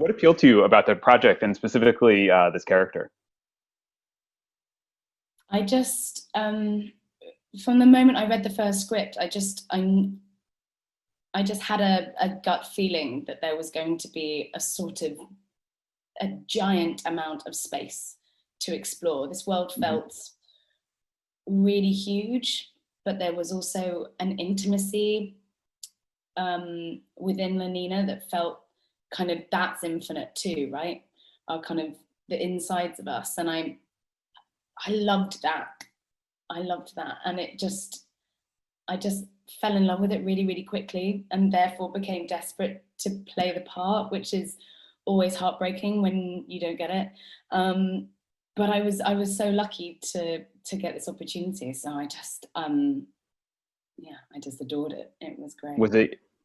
What appealed to you about the project and specifically this character? I just, from the moment I read the first script, I just had a gut feeling that there was going to be a sort of a giant amount of space to explore. This world felt really huge, but there was also an intimacy within Lenina that felt kind of, that's infinite too, right? Our kind of the insides of us. And I loved that. I loved that. And I just fell in love with it really, really quickly, and therefore became desperate to play the part, which is always heartbreaking when you don't get it. But I was so lucky to get this opportunity. So I just adored it. It was great.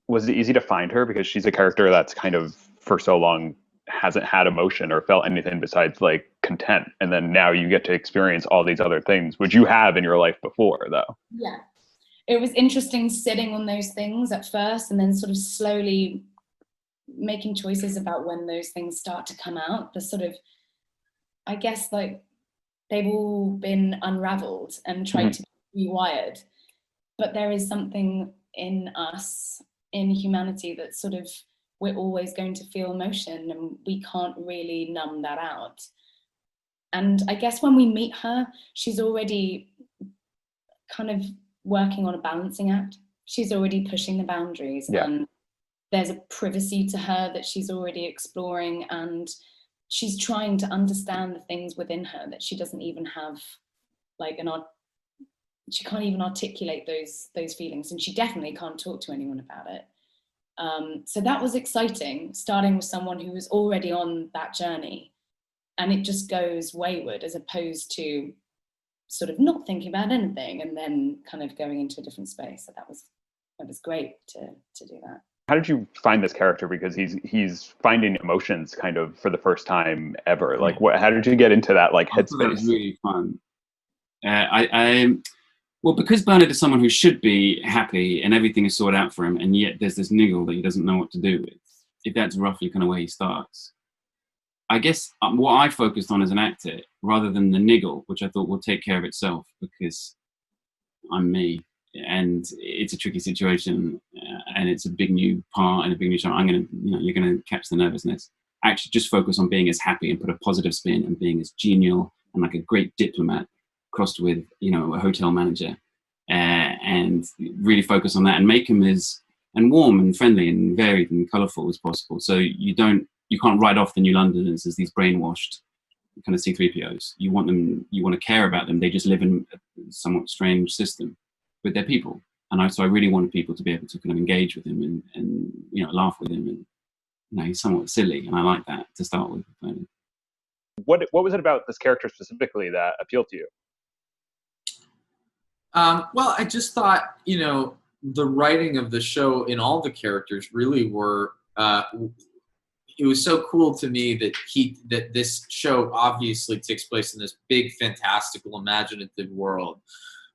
Was it easy to find her, because she's a character that's kind of for so long hasn't had emotion or felt anything besides like content, and then now you get to experience all these other things which you have in your life before, though? Yeah, it was interesting sitting on those things at first and then sort of slowly making choices about when those things start to come out. The sort of, I guess, like they've all been unraveled and tried to be rewired, but there is something in us, in humanity, that sort of, we're always going to feel emotion and we can't really numb that out. And I guess when we meet her, she's already kind of working on a balancing act. She's already pushing the boundaries, and there's a privacy to her that she's already exploring, and she's trying to understand the things within her that she doesn't even have, like she can't even articulate those feelings, and she definitely can't talk to anyone about it. So that was exciting, starting with someone who was already on that journey, and it just goes wayward, as opposed to sort of not thinking about anything and then kind of going into a different space. So that was great to do that. How did you find this character? Because he's finding emotions kind of for the first time ever. Like, how did you get into that like headspace? That was really fun. Well, because Bernard is someone who should be happy and everything is sorted out for him, and yet there's this niggle that he doesn't know what to do with. If that's roughly kind of where he starts. I guess what I focused on as an actor, rather than the niggle, which I thought will take care of itself because I'm me, and it's a tricky situation, and it's a big new part and a big new show. You're gonna catch the nervousness. Actually, just focus on being as happy and put a positive spin and being as genial and like a great diplomat crossed with, a hotel manager, and really focus on that and make him as warm and friendly and varied and colourful as possible. So you can't write off the New Londoners as these brainwashed kind of C-3POs. You want to care about them. They just live in a somewhat strange system, but they're people. And so I really wanted people to be able to kind of engage with him and laugh with him. And he's somewhat silly, and I like that to start with. What was it about this character specifically that appealed to you? Well, I just thought, the writing of the show in all the characters really were, it was so cool to me that this show obviously takes place in this big, fantastical, imaginative world,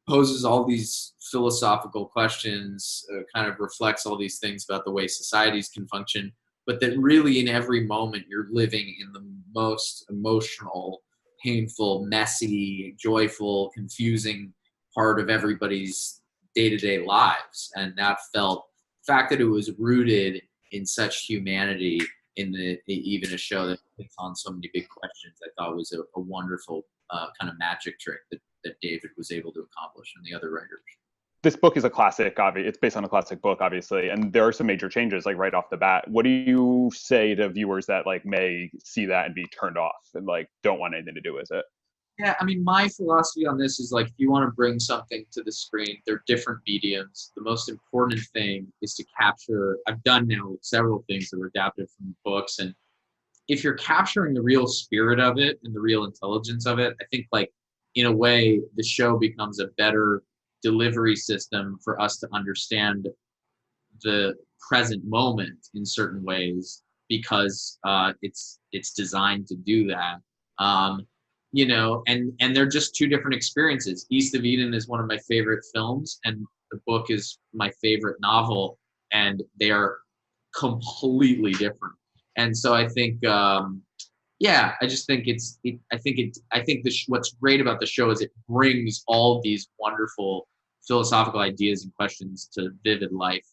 poses all these philosophical questions, kind of reflects all these things about the way societies can function, but that really in every moment you're living in the most emotional, painful, messy, joyful, confusing part of everybody's day-to-day lives. And that the fact that it was rooted in such humanity even a show that takes on so many big questions, I thought was a wonderful kind of magic trick that David was able to accomplish, and the other writers. This book is a classic, it's based on a classic book, obviously, and there are some major changes like right off the bat. What do you say to viewers that like may see that and be turned off and like don't want anything to do with it? Yeah, I mean, my philosophy on this is like, if you want to bring something to the screen, they're different mediums. The most important thing is to capture, I've done now several things that were adapted from books, and if you're capturing the real spirit of it and the real intelligence of it, I think like in a way the show becomes a better delivery system for us to understand the present moment in certain ways, because it's designed to do that. And they're just two different experiences. East of Eden is one of my favorite films, and the book is my favorite novel, and they are completely different. And so I think, yeah, I just think what's great about the show is it brings all these wonderful philosophical ideas and questions to vivid life.